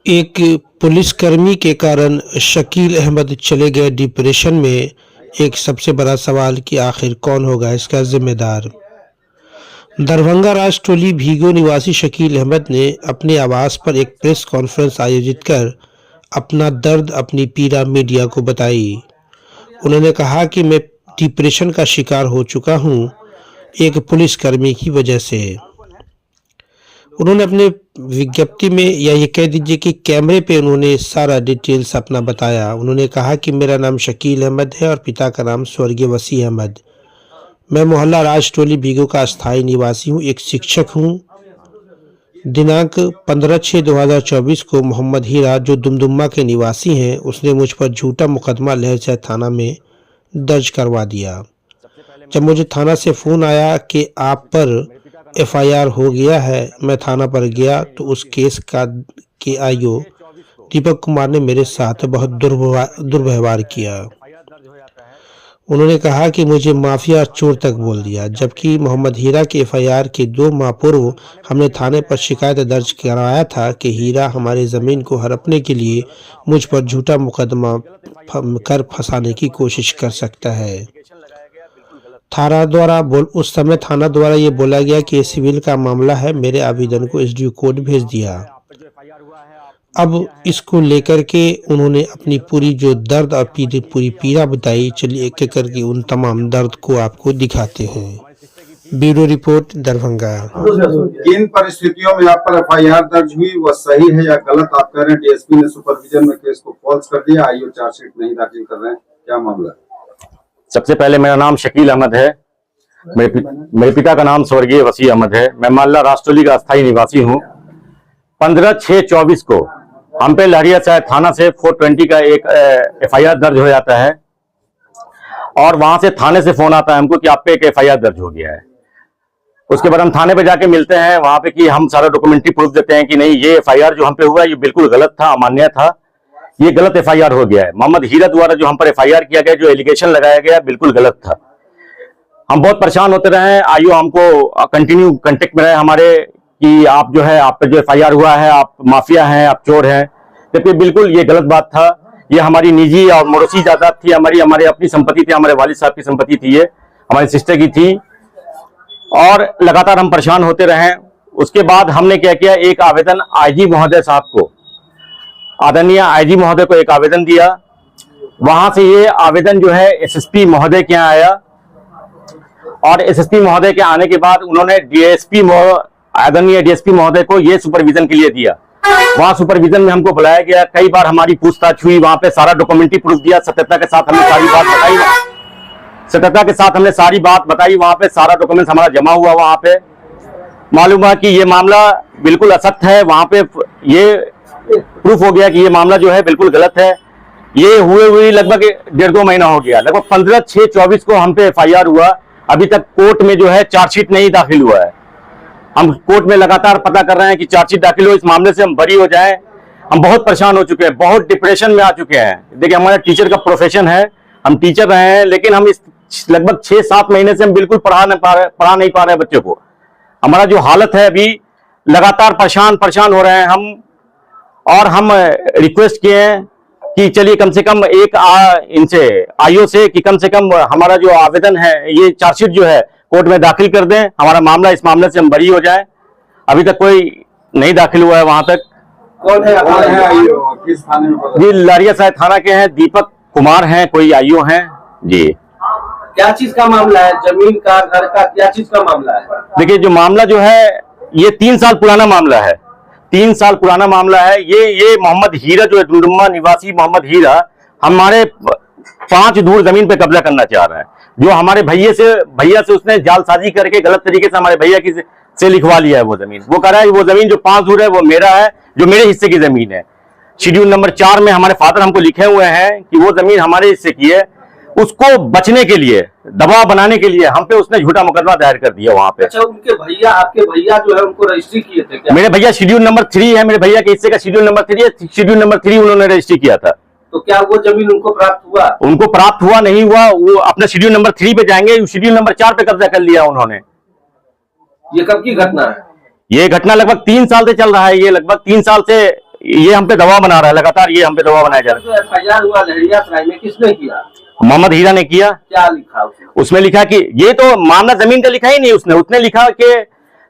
एक पुलिसकर्मी के कारण शकील अहमद चले गए डिप्रेशन में। एक सबसे बड़ा सवाल कि आखिर कौन होगा इसका जिम्मेदार। दरभंगा राजटोली भीगो निवासी शकील अहमद ने अपने आवास पर एक प्रेस कॉन्फ्रेंस आयोजित कर अपना दर्द, अपनी पीड़ा मीडिया को बताई। उन्होंने कहा कि मैं डिप्रेशन का शिकार हो चुका हूं, एक पुलिसकर्मी की वजह से। उन्होंने अपने विज्ञप्ति में, या ये कह दीजिए कि कैमरे पे, उन्होंने सारा डिटेल्स अपना बताया। उन्होंने कहा कि मेरा नाम शकील अहमद है और पिता का नाम स्वर्गीय वसी अहमद। मैं मोहल्ला राजटोली भीगो का अस्थायी निवासी हूँ, एक शिक्षक हूँ। दिनांक 15/6/2024 को मोहम्मद हीरा, जो दुमदुमा के निवासी हैं, उसने मुझ पर झूठा मुकदमा लहरसराय थाना में दर्ज करवा दिया। जब मुझे थाना से फ़ोन आया कि आप पर एफआईआर हो गया है, मैं थाना पर गया तो उस केस का के आईओ दीपक कुमार ने मेरे साथ बहुत दुर्व्यवहार किया। उन्होंने कहा कि मुझे माफिया चोर तक बोल दिया, जबकि मोहम्मद हीरा के एफआईआर के 2 माह पूर्व हमने थाने पर शिकायत दर्ज कराया था कि हीरा हमारी ज़मीन को हड़पने के लिए मुझ पर झूठा मुकदमा कर फंसाने की कोशिश कर सकता है। उस समय थाना द्वारा ये बोला गया कि ये सिविल का मामला है। मेरे आवेदन को एसडीओ कोर्ट भेज दिया। अब इसको लेकर के उन्होंने अपनी पूरी जो दर्द और पूरी पीड़ा बताई। चलिए एक एक करके उन तमाम दर्द को आपको दिखाते हैं। Bureau report, Darbhanga. किन परिस्थितियों में आप पर एफआईआर दर्ज हुई, वह सही है या गलत? आप कह रहे हैं डीएसपी ने सुपरविजन में केस को फॉल्स कर दिया, आईओ चार्जशीट नहीं दाखिल कर रहे हैं, क्या मामला है? सबसे पहले मेरा नाम शकील अहमद है। मेरे पिता का नाम स्वर्गीय वसी अहमद है। मैं मोहल्ला राजटोली का अस्थायी निवासी हूँ। 15/6/24 को हम पे लहरियासराय थाना से 420 का एक एफआईआर दर्ज हो जाता है और वहां से थाने से फोन आता है हमको कि आप पे एक एफआईआर दर्ज हो गया है। उसके बाद हम थाने पे जाके मिलते हैं वहां पे कि हम सारा डॉक्यूमेंट्री प्रूफ देते हैं कि नहीं, ये एफआईआर जो हम पे हुआ ये बिल्कुल गलत था, अमान्य था, ये गलत एफआईआर हो गया है। मोहम्मद हीरा द्वारा जो हम पर एफआईआर किया गया, जो एलिगेशन लगाया गया, बिल्कुल गलत था। हम बहुत परेशान होते रहे। आईओ हमको कंटिन्यू कांटेक्ट में रहे हमारे कि आप जो है, आप पे जो एफआईआर हुआ है, आप माफिया हैं, आप चोर हैं, जबकि बिल्कुल ये गलत बात था। ये हमारी निजी और मोड़सी जायदाद थी, हमारी अपनी संपत्ति थी, हमारे वालिद साहब की संपत्ति थी, ये हमारी सिस्टर की थी। और लगातार हम परेशान होते रहे। उसके बाद हमने क्या किया, एक आवेदन आईजी महोदय साहब को, आदरणीय आईजी महोदय को एक आवेदन दिया। वहां से ये आवेदन जो है एसएसपी महोदय के यहाँ आया और एसएसपी महोदय के आने के बाद उन्होंने आदरणीय डीएसपी महोदय को ये सुपरविजन के लिए दिया। वहां सुपरविजन में हमको बुलाया गया, कई बार हमारी पूछताछ हुई, वहां पे सारा डॉक्यूमेंट्री प्रूफ दिया, सत्यता के साथ हमने सारी बात बताई, वहां पे सारा डॉक्यूमेंट हमारा जमा हुआ। वहां पे मालूम हुआ कि ये मामला बिल्कुल असत्य है। वहां पे ये प्रूफ हो गया कि ये मामला जो है बिल्कुल गलत है। ये हुए लगभग 1.5-2 महीना हो गया। लगभग 15/6/24 को हम पे एफआईआर हुआ। अभी तक कोर्ट में जो है चार्जशीट नहीं दाखिल हुआ है। हम कोर्ट में लगातार पता कर रहे हैं कि चार्जशीट दाखिल हो, इस मामले से हम बरी हो जाएं। हम बहुत परेशान हो चुके हैं, बहुत डिप्रेशन में आ चुके हैं। देखिए, हमारा टीचर का प्रोफेशन है, हम टीचर रहे हैं, लेकिन हम इस लगभग 6-7 महीने से हम बिल्कुल पढ़ा नहीं पा रहे बच्चों को। हमारा जो हालत है, अभी लगातार परेशान हो रहे हैं हम। और हम रिक्वेस्ट किए हैं कि चलिए कम से कम इनसे आईओ से कि कम से कम हमारा जो आवेदन है, ये चार्जशीट जो है कोर्ट में दाखिल कर दें, हमारा मामला, इस मामले से हम बरी हो जाए। अभी तक कोई नहीं दाखिल हुआ है वहां तक। कौन है आईओ? किस थाने में? जी, लहरियासराय थाना के हैं, दीपक कुमार हैं, कोई आईओ हैं जी। क्या चीज का मामला है? जमीन का, घर का, क्या चीज का मामला है? देखिए, जो मामला जो है ये 3 साल पुराना मामला है। 3 साल पुराना मामला है। ये मोहम्मद हीरा जो है, दुमदुमा निवासी मोहम्मद हीरा, हमारे 5 दूर जमीन पे कब्जा करना चाह रहा है। जो हमारे भैया से उसने जालसाजी करके गलत तरीके से हमारे भैया की से लिखवा लिया है वो जमीन। वो कह रहा है वो जमीन जो 5 दूर है वो मेरा है, जो मेरे हिस्से की जमीन है। शेड्यूल नंबर 4 में हमारे फादर हमको लिखे हुए हैं कि वो जमीन हमारे हिस्से की है। उसको बचने के लिए, दबाव बनाने के लिए हम पे उसने झूठा मुकदमा दायर कर दिया वहां पे। अच्छा, उनके भैया, आपके भैया जो है उनको रजिस्ट्री किए थे क्या? मेरे भैया शेड्यूल नंबर 3 है, मेरे भैया के हिस्से का शेड्यूल नंबर 3 है। शेड्यूल नंबर 3 उन्होंने रजिस्ट्री किया था। तो क्या वो जमीन उनको प्राप्त हुआ? उनको प्राप्त हुआ नहीं हुआ, वो अपना शेड्यूल नंबर 3 पे जाएंगे, शेड्यूल नंबर 4 पे कब्जा कर लिया उन्होंने। ये कब की घटना है? ये घटना लगभग 3 साल से चल रहा है। ये लगभग 3 साल से ये हम पे दबाव बना रहा है, लगातार ये हम पे दबाव बनाया जा रहा है। जो FIR हुआ लहरियासराय में किसने किया? मोहम्मद हीरा ने किया। क्या लिखा उसमें? उसमें लिखा कि ये तो मामला जमीन का लिखा ही नहीं उसने लिखा कि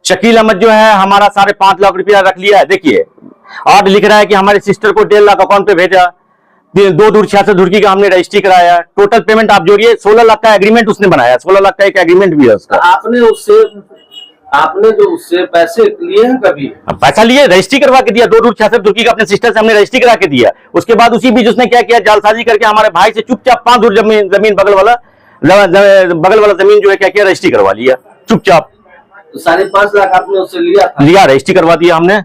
शकील अहमद जो है हमारा 5.5 लाख रुपया रख लिया है। देखिए, और लिख रहा है कि हमारे सिस्टर को 1.5 लाख अकाउंट पे भेजा, 2 दूर 66 धुरकी का हमने रजिस्ट्री कराया। टोटल पेमेंट आप जोड़िए 16 लाख का एग्रीमेंट उसने बनाया, 16 लाख का एक एग्रीमेंट भी है उसका। आपने जो उससे पैसे लिए हैं कभी? पैसा लिए, रजिस्ट्री करवा के दिया, 2 दूर 66 धुरकी का अपने सिस्टर से हमने रजिस्ट्री करा के दिया। उसके बाद उसी बीच उसने क्या किया, जालसाजी करके हमारे भाई से चुपचाप 5 दूर जमीन बगल वाला जमीन जो है क्या किया, रजिस्ट्री करवा लिया चुपचाप। तो 5.5 लाख आपने उससे लिया, रजिस्ट्री करवा दिया हमने।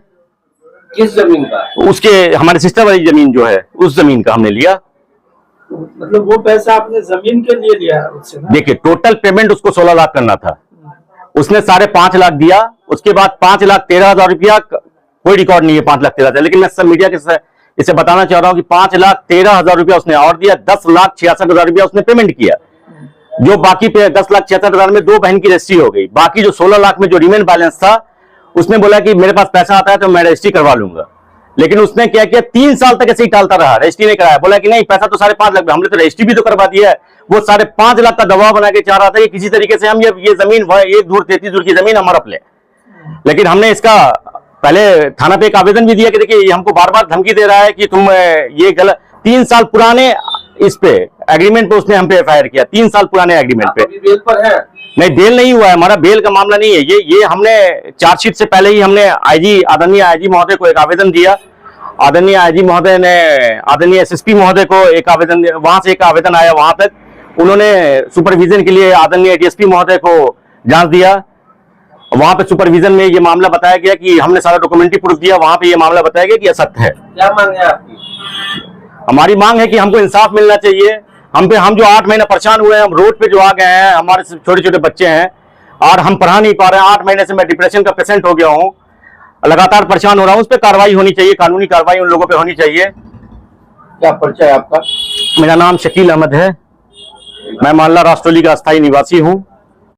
किस जमीन का? उसके हमारे सिस्टर वाली जमीन जो है उस जमीन का हमने लिया। मतलब वो पैसा आपने जमीन के लिए लिया है उससे ना? देखिए, टोटल पेमेंट उसको 16 लाख करना था, उसने 5.5 लाख दिया। उसके बाद 5,13,000 रुपया कोई रिकॉर्ड नहीं है 5,13,000, लेकिन मैं सब मीडिया के इसे बताना चाह रहा हूं कि 5,13,000 रुपया उसने और दिया। 10,66,000 रुपया उसने पेमेंट किया। जो बाकी पे 10,66,000 में 2 बहन की रजिस्ट्री हो गई। बाकी जो 16 लाख में जो रिमेन बैलेंस था, उसने बोला कि मेरे पास पैसा आता है तो मैं रजिस्ट्री करवा लूंगा। लेकिन उसने क्या किया, 3 साल तक ऐसे ही टालता रहा, रजिस्ट्री नहीं कराया। बोला कि नहीं, पैसा तो 5.5 लाख, हमने तो रजिस्ट्री भी तो करवा दिया है। वो 5.5 लाख का दबाव बना के चाह रहा था कि किसी तरीके से हम ये जमीन 1 दूर 33 दूर की जमीन हम हड़प ले। लेकिन हमने इसका पहले थाना पे एक आवेदन भी दिया कि देखिए ये हमको बार बार धमकी दे रहा है कि तुम ये गलत। 3 साल पुराने इस पे एग्रीमेंट पे उसने हम पे FIR किया, 3 साल पुराने एग्रीमेंट पे। बेल पर है? नहीं, बेल नहीं हुआ है, हमारा बेल का मामला नहीं है ये हमने चार्जशीट से पहले ही हमने आदरणीय आईजी महोदय को एक आवेदन दिया। आदरणीय आईजी महोदय ने आदरणीय SSP महोदय को एक आवेदन, वहां से एक आवेदन आया, वहां तक उन्होंने सुपरविजन के लिए आदरणीय DSP महोदय को जांच दिया। वहां पे सुपरविजन में ये मामला बताया गया कि हमने सारा डॉक्यूमेंट्री प्रूफ दिया, वहां पे ये मामला बताया गया कि असत्य है। क्या मांग है आपकी? हमारी मांग है कि हमको इंसाफ मिलना चाहिए। हम जो 8 महीने परेशान हुए हैं, हम रोड पे जो आ गए हैं, हमारे छोटे छोटे बच्चे हैं और हम पढ़ा नहीं पा रहे हैं। 8 महीने से मैं डिप्रेशन का पेशेंट हो गया हूँ, लगातार परेशान हो रहा हूँ। उस पर कार्रवाई होनी चाहिए, कानूनी कार्रवाई उन लोगों पे होनी चाहिए। क्या परिचय आपका? मेरा नाम शकील अहमद है, मैं मालला राष्ट्रली का अस्थायी निवासी हूँ।